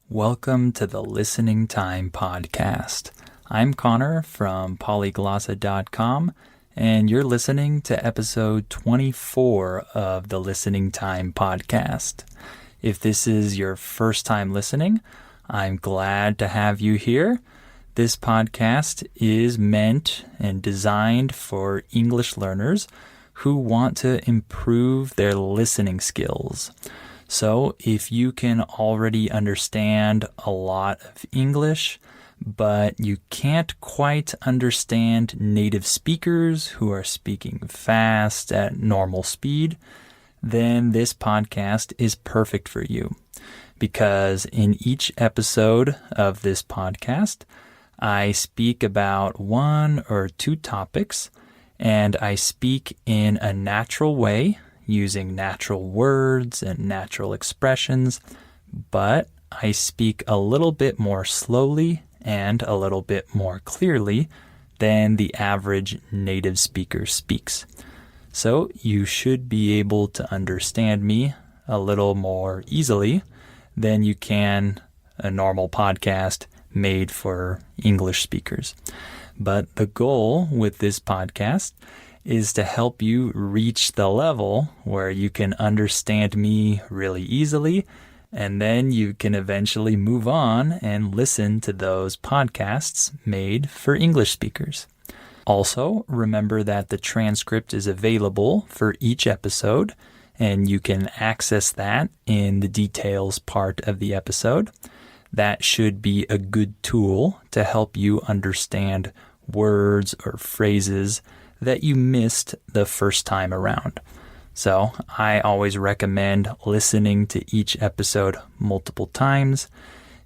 Welcome to the Listening Time Podcast. I'm Connor from polyglossa.com, and you're listening to episode 24 of the Listening Time Podcast. If this is your first time listening, I'm glad to have you here. This podcast is meant and designed for English learners who want to improve their listening skills. So if you can already understand a lot of English, but you can't quite understand native speakers who are speaking fast at normal speed, then this podcast is perfect for you. Because in each episode of this podcast, I speak about one or two topics, and I speak in a natural way, using natural words and natural expressions, but I speak a little bit more slowly and a little bit more clearly than the average native speaker speaks. So you should be able to understand me a little more easily than you can a normal podcast made for English speakers. But the goal with this podcast is to help you reach the level where you can understand me really easily, and then you can eventually move on and listen to those podcasts made for English speakers. Also, remember that the transcript is available for each episode, and you can access that in the details part of the episode. That should be a good tool to help you understand words or phrases that you missed the first time around. So I always recommend listening to each episode multiple times,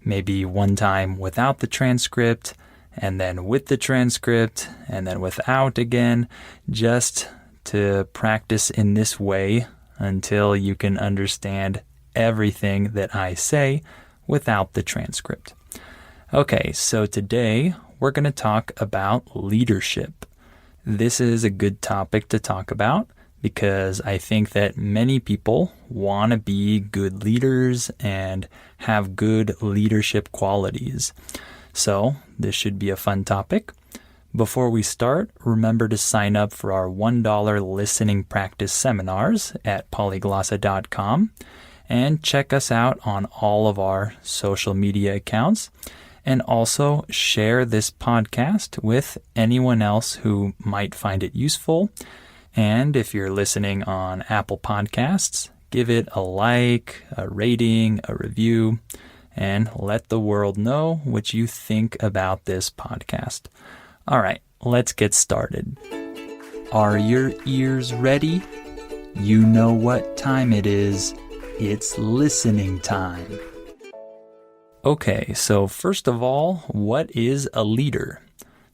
maybe one time without the transcript, and then with the transcript, and then without again, just to practice in this way until you can understand everything that I say without the transcript. Okay, so today we're going to talk about leadership. This is a good topic to talk about because I think that many people want to be good leaders and have good leadership qualities. So this should be a fun topic. Before we start, remember to sign up for our $1 listening practice seminars at polyglossa.com and check us out on all of our social media accounts. And also share this podcast with anyone else who might find it useful. And if you're listening on Apple Podcasts, give it a like, a rating, a review, and let the world know what you think about this podcast. All right, let's get started. Are your ears ready? You know what time it is. It's listening time. Okay, so first of all, what is a leader?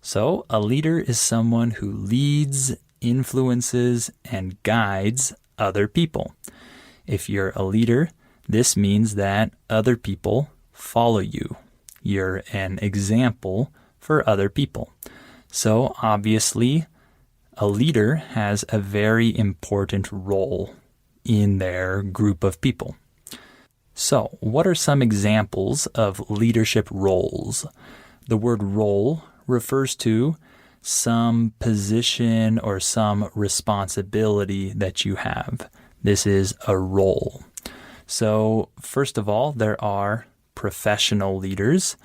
So a leader is someone who leads, influences, and guides other people. If you're a leader, this means that other people follow you. You're an example for other people. So obviously, a leader has a very important role in their group of people. So, what are some examples of leadership roles? The word role refers to some position or some responsibility that you have. This is a role. So, first of all, there are professional leaders.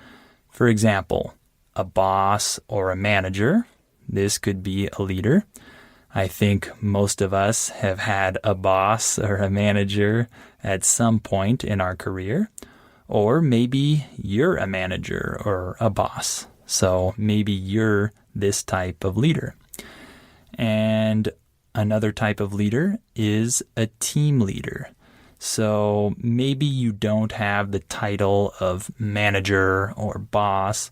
For example, a boss or a manager. This could be a leader. I think most of us have had a boss or a manager at some point in our career, or maybe you're a manager or a boss. So maybe you're this type of leader. And another type of leader is a team leader. So maybe you don't have the title of manager or boss,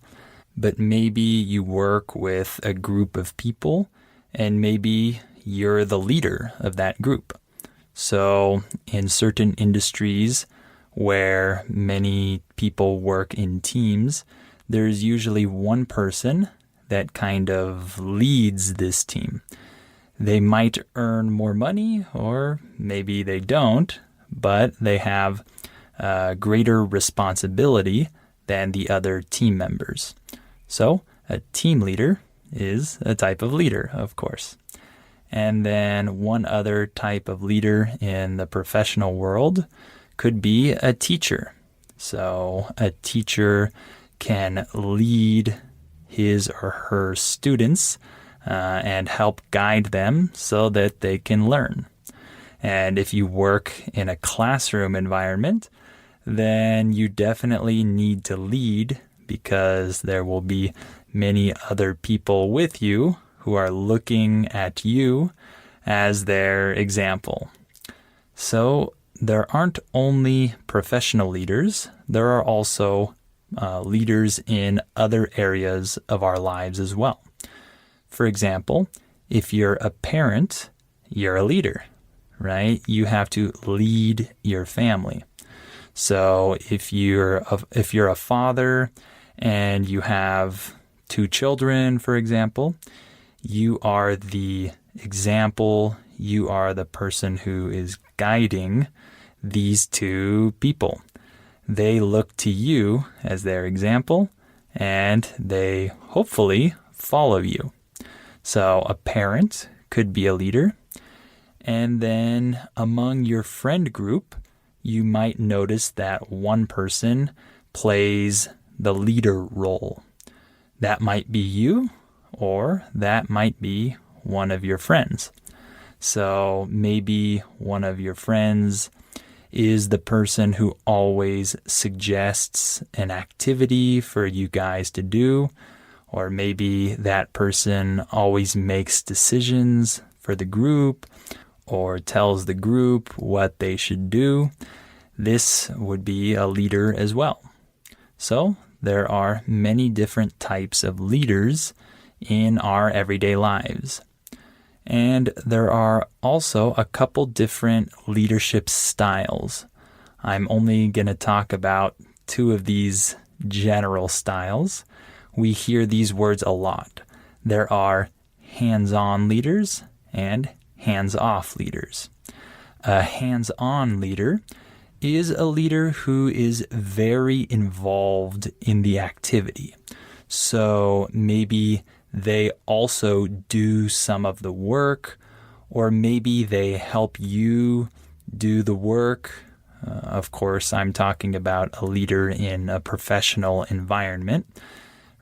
but maybe you work with a group of people and maybe you're the leader of that group. So in certain industries where many people work in teams, there's usually one person that kind of leads this team. They might earn more money or maybe they don't, but they have greater responsibility than the other team members. So a team leader is a type of leader, of course. And then one other type of leader in the professional world could be a teacher. So a teacher can lead his or her students and help guide them so that they can learn. And if you work in a classroom environment, then you definitely need to lead, because there will be many other people with you who are looking at you as their example. So there aren't only professional leaders, there are also leaders in other areas of our lives as well. For example, if you're a parent, you're a leader, right? You have to lead your family. So if you're a father and you have 2 children, for example, you are the example, you are the person who is guiding these 2 people. They look to you as their example, and they hopefully follow you. So a parent could be a leader. And then among your friend group, you might notice that one person plays the leader role. That might be you, or that might be one of your friends. So maybe one of your friends is the person who always suggests an activity for you guys to do, or maybe that person always makes decisions for the group or tells the group what they should do. This would be a leader as well. So there are many different types of leaders in our everyday lives. And there are also a couple different leadership styles. I'm only going to talk about 2 of these general styles. We hear these words a lot. There are hands-on leaders and hands-off leaders. A hands-on leader is a leader who is very involved in the activity. So maybe they also do some of the work, or maybe they help you do the work. Of course, I'm talking about a leader in a professional environment,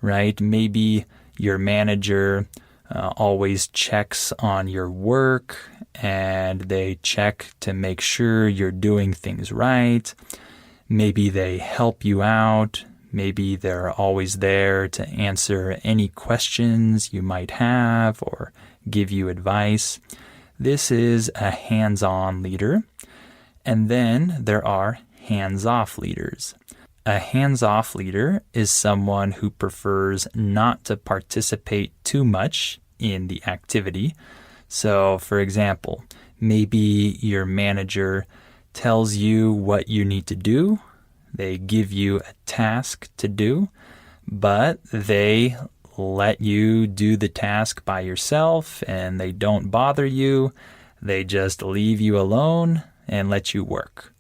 right? Maybe your manager always checks on your work, and they check to make sure you're doing things right. Maybe they help you out. Maybe they're always there to answer any questions you might have or give you advice. This is a hands-on leader. And then there are hands-off leaders. A hands-off leader is someone who prefers not to participate too much in the activity. So, for example, maybe your manager tells you what you need to do. They give you a task to do, but they let you do the task by yourself, and they don't bother you. They just leave you alone and let you work.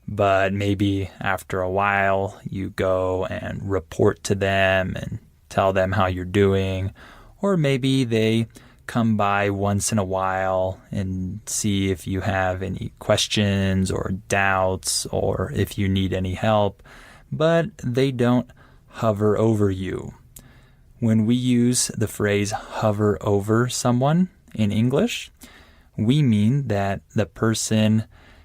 But maybe after a while, you go and report to them and tell them how you're doing. Or maybe they come by once in a while and see if you have any questions or doubts or if you need any help, but they don't hover over you. When we use the phrase hover over someone in English, we mean that the person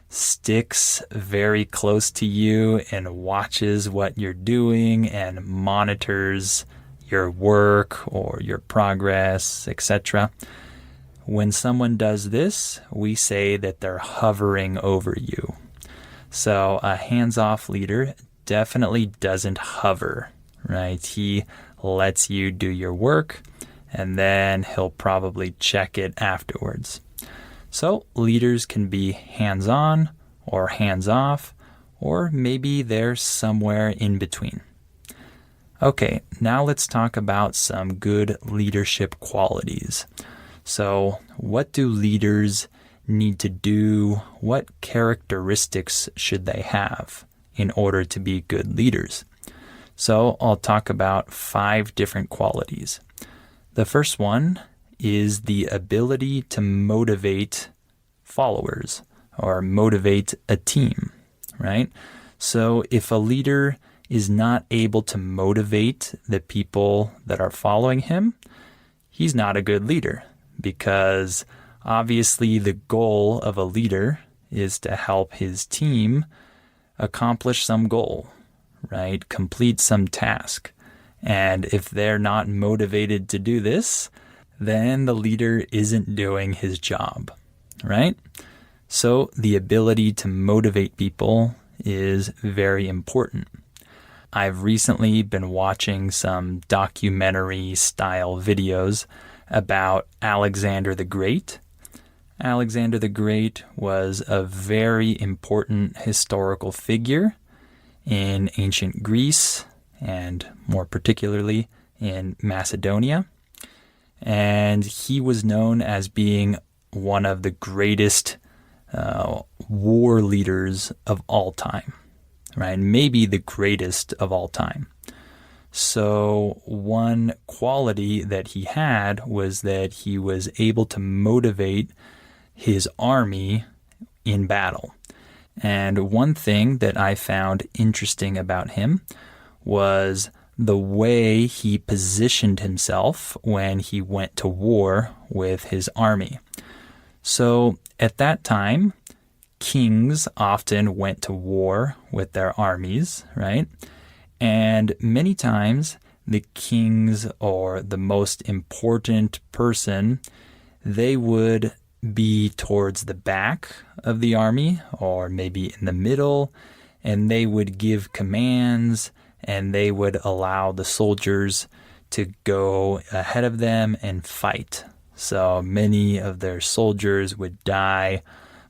sticks very close to you and watches what you're doing and monitors your work or your progress, etc. When someone does this, we say that they're hovering over you. So a hands-off leader definitely doesn't hover, right? He lets you do your work, and then he'll probably check it afterwards. So leaders can be hands-on or hands-off, or maybe they're somewhere in between. Okay, now let's talk about some good leadership qualities. So, what do leaders need to do? What characteristics should they have in order to be good leaders. So I'll talk about 5 different qualities. The first one is the ability to motivate followers or motivate a team, right? So if a leader is not able to motivate the people that are following him, he's not a good leader, because obviously the goal of a leader is to help his team accomplish some goal, right? Complete some task. And if they're not motivated to do this, then the leader isn't doing his job, right? So the ability to motivate people is very important. I've recently been watching some documentary style videos about Alexander the Great. Alexander the Great was a very important historical figure in ancient Greece, and more particularly in Macedonia. And he was known as being one of the greatest war leaders of all time, right? Maybe the greatest of all time. So one quality that he had was that he was able to motivate his army in battle. And one thing that I found interesting about him was the way he positioned himself when he went to war with his army. So at that time, kings often went to war with their armies, right? And many times the kings or the most important person, they would be towards the back of the army or maybe in the middle, and they would give commands and they would allow the soldiers to go ahead of them and fight. So many of their soldiers would die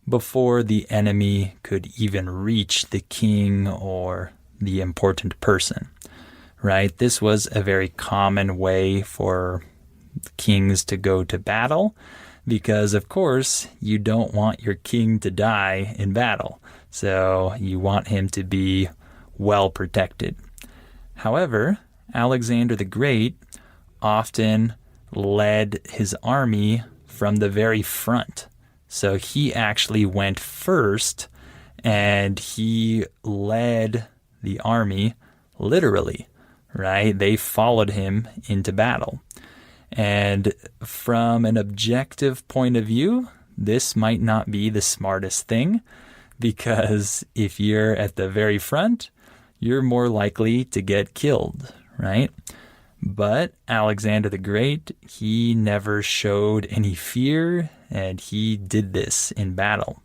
before the enemy could even reach the king or the important person, right? This was a very common way for kings to go to battle because, of course, you don't want your king to die in battle. So you want him to be well protected. However, Alexander the Great often led his army from the very front. So he actually went first and he led the army literally, right? They followed him into battle. And from an objective point of view, this might not be the smartest thing, because if you're at the very front, you're more likely to get killed, right? But Alexander the Great, he never showed any fear, and he did this in battle.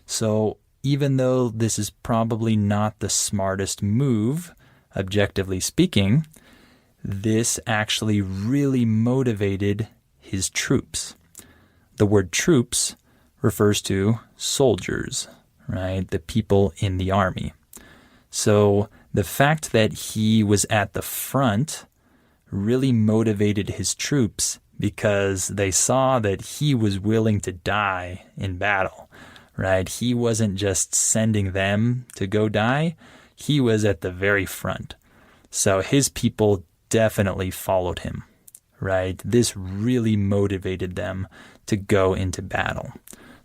So even though this is probably not the smartest move, objectively speaking, this actually really motivated his troops. The word troops refers to soldiers, right? The people in the army. So the fact that he was at the front really motivated his troops because they saw that he was willing to die in battle, right? He wasn't just sending them to go die. He was at the very front. So his people definitely followed him, right? This really motivated them to go into battle.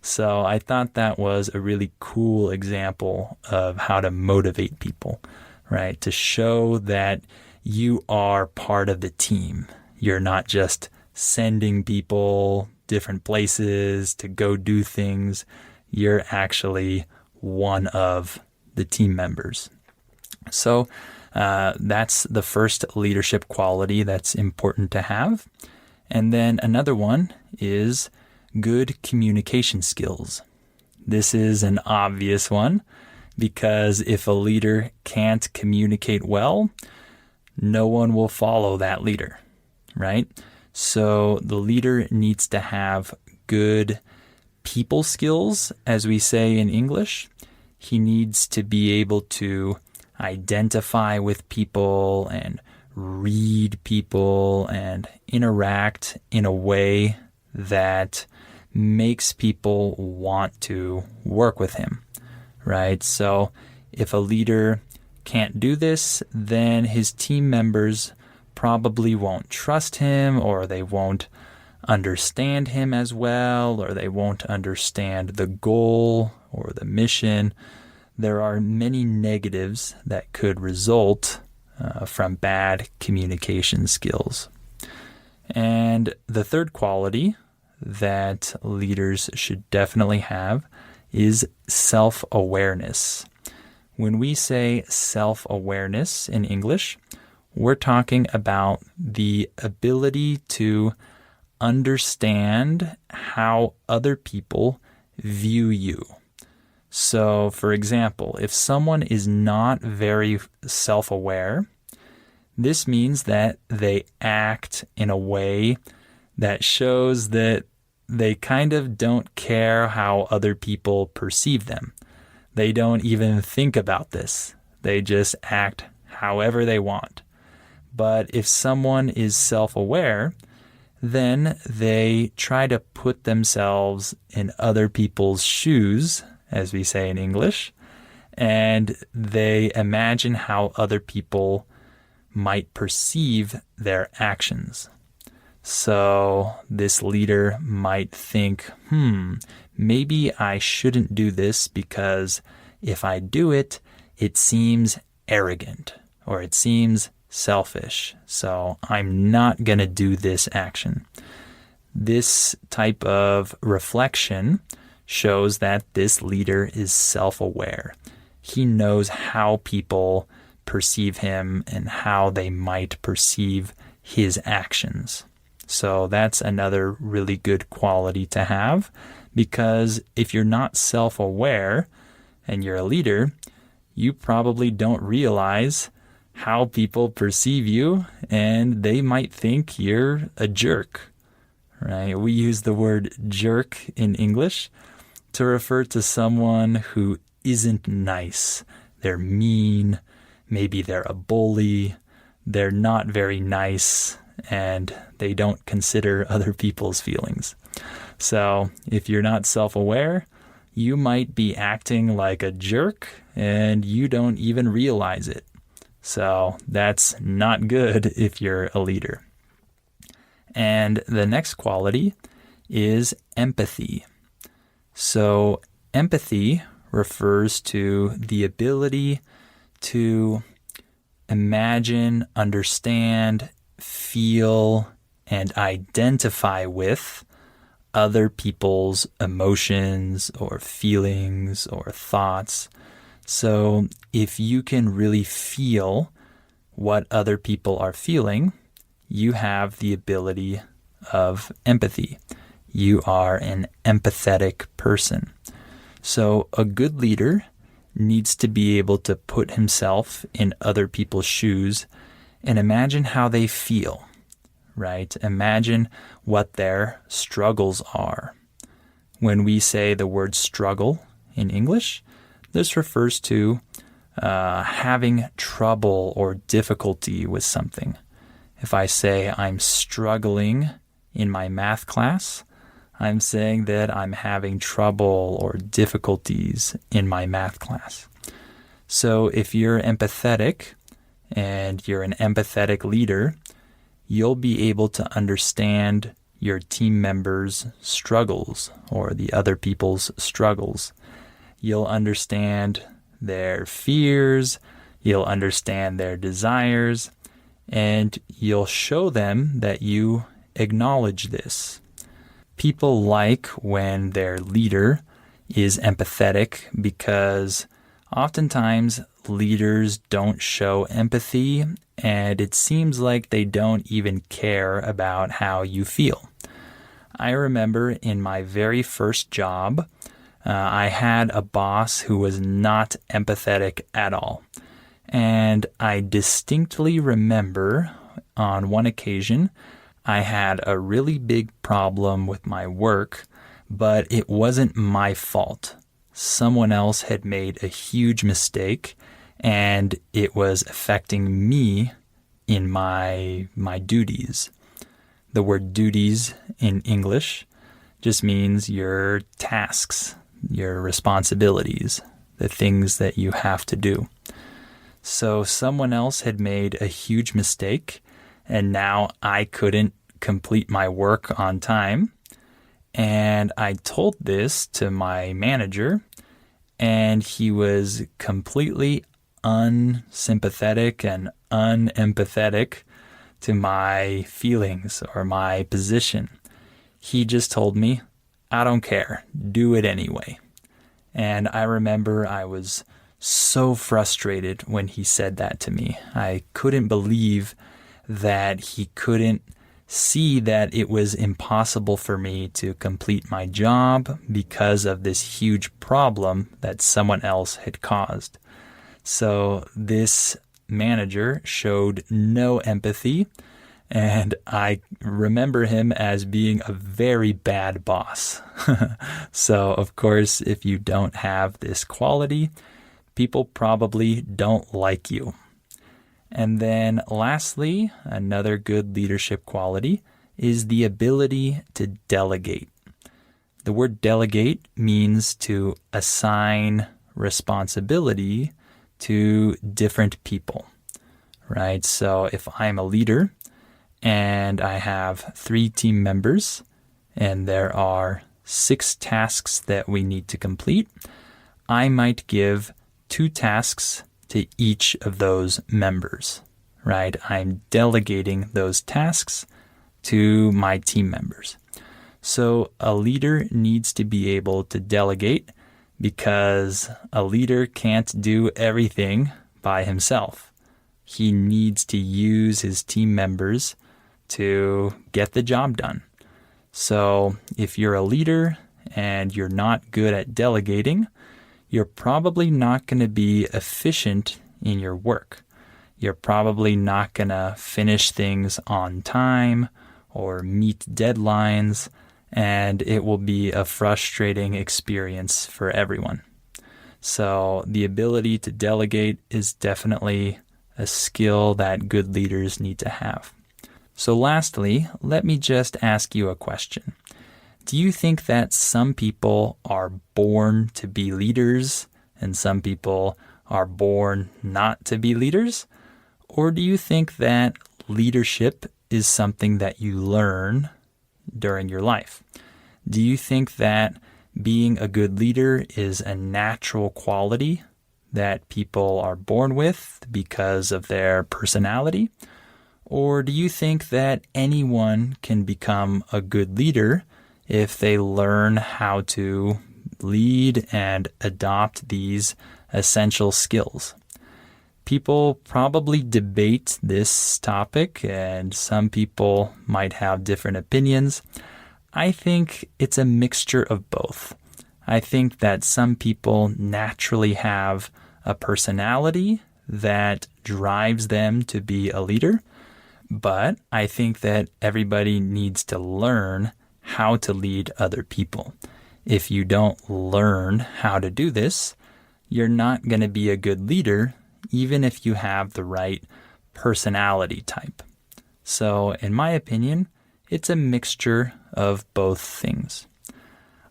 So I thought that was a really cool example of how to motivate people, right? To show that you are part of the team. You're not just sending people different places to go do things. You're actually one of the team members. So that's the first leadership quality that's important to have. And then another one is good communication skills. This is an obvious one because if a leader can't communicate well, no one will follow that leader, right? So the leader needs to have good people skills, as we say in English. He needs to be able to identify with people and read people and interact in a way that makes people want to work with him, right? So If a leader can't do this, then his team members probably won't trust him, or they won't understand him as well, or they won't understand the goal or the mission. There are many negatives that could result from bad communication skills. And the third quality that leaders should definitely have is self-awareness. When we say self-awareness in English, we're talking about the ability to understand how other people view you. So, for example, if someone is not very self-aware, this means that they act in a way that shows that they kind of don't care how other people perceive them. They don't even think about this. They just act however they want. But if someone is self-aware, then they try to put themselves in other people's shoes, as we say in English, and they imagine how other people might perceive their actions. So this leader might think, maybe I shouldn't do this because if I do it, it seems arrogant or it seems selfish. So I'm not going to do this action. This type of reflection shows that this leader is self-aware. He knows how people perceive him and how they might perceive his actions. So that's another really good quality to have, because if you're not self-aware and you're a leader, you probably don't realize how people perceive you, and they might think you're a jerk, right? We use the word jerk in English to refer to someone who isn't nice. They're mean, maybe they're a bully, they're not very nice, and they don't consider other people's feelings. So if you're not self-aware, you might be acting like a jerk and you don't even realize it. So that's not good if you're a leader. And the next quality is empathy. So empathy refers to the ability to imagine, understand, feel, and identify with other people's emotions or feelings or thoughts. So if you can really feel what other people are feeling, you have the ability of empathy. You are an empathetic person. So a good leader needs to be able to put himself in other people's shoes and imagine how they feel, right? Imagine what their struggles are. When we say the word struggle in English, this refers to having trouble or difficulty with something. If I say I'm struggling in my math class, I'm saying that I'm having trouble or difficulties in my math class. So if you're empathetic and you're an empathetic leader, you'll be able to understand your team members' struggles or the other people's struggles. You'll understand their fears, you'll understand their desires, and you'll show them that you acknowledge this. People like when their leader is empathetic because oftentimes leaders don't show empathy, and it seems like they don't even care about how you feel. I remember in my very first job, I had a boss who was not empathetic at all. And I distinctly remember on one occasion, I had a really big problem with my work, but it wasn't my fault. Someone else had made a huge mistake, and it was affecting me in my duties. The word duties in English just means your tasks, your responsibilities. the things that you have to do. So someone else had made a huge mistake, and now I couldn't complete my work on time. And I told this to my manager, and he was completely unsympathetic and unempathetic to my feelings or my position. He just told me, I don't care, do it anyway. And I remember I was so frustrated when he said that to me. I couldn't believe that he couldn't see that it was impossible for me to complete my job because of this huge problem that someone else had caused. So this manager showed no empathy, and I remember him as being a very bad boss. So, of course, if you don't have this quality, people probably don't like you. And then lastly, another good leadership quality is the ability to delegate. The word delegate means to assign responsibility to different people, right? So if I'm a leader and I have 3 team members and there are 6 tasks that we need to complete, I might give 2 tasks to each of those members, right? I'm delegating those tasks to my team members. So a leader needs to be able to delegate because a leader can't do everything by himself. He needs to use his team members to get the job done. So if you're a leader and you're not good at delegating, you're probably not going to be efficient in your work. You're probably not going to finish things on time or meet deadlines, and it will be a frustrating experience for everyone. So the ability to delegate is definitely a skill that good leaders need to have. So lastly, let me just ask you a question. Do you think that some people are born to be leaders and some people are born not to be leaders? Or do you think that leadership is something that you learn during your life? Do you think that being a good leader is a natural quality that people are born with because of their personality? Or do you think that anyone can become a good leader if they learn how to lead and adopt these essential skills? People probably debate this topic, and some people might have different opinions. I think it's a mixture of both. I think that some people naturally have a personality that drives them to be a leader, but I think that everybody needs to learn how to lead other people. If you don't learn how to do this, you're not going to be a good leader, even if you have the right personality type. So, in my opinion, it's a mixture of both things.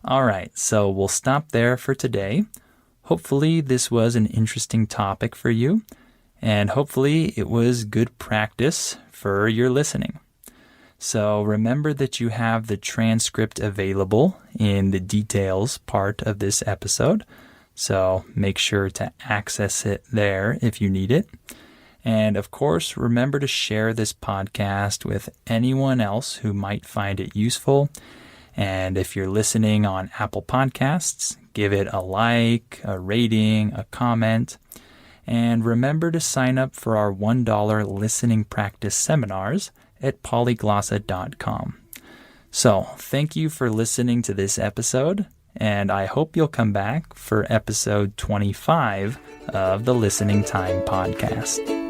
All right, so we'll stop there for today. Hopefully this was an interesting topic for you, and hopefully it was good practice for your listening. So remember that you have the transcript available in the details part of this episode. So make sure to access it there if you need it. And of course, remember to share this podcast with anyone else who might find it useful. And if you're listening on Apple Podcasts, give it a like, a rating, a comment. And remember to sign up for our $1 listening practice seminars at polyglossa.com. So, thank you for listening to this episode, and I hope you'll come back for episode 25 of the Listening Time Podcast.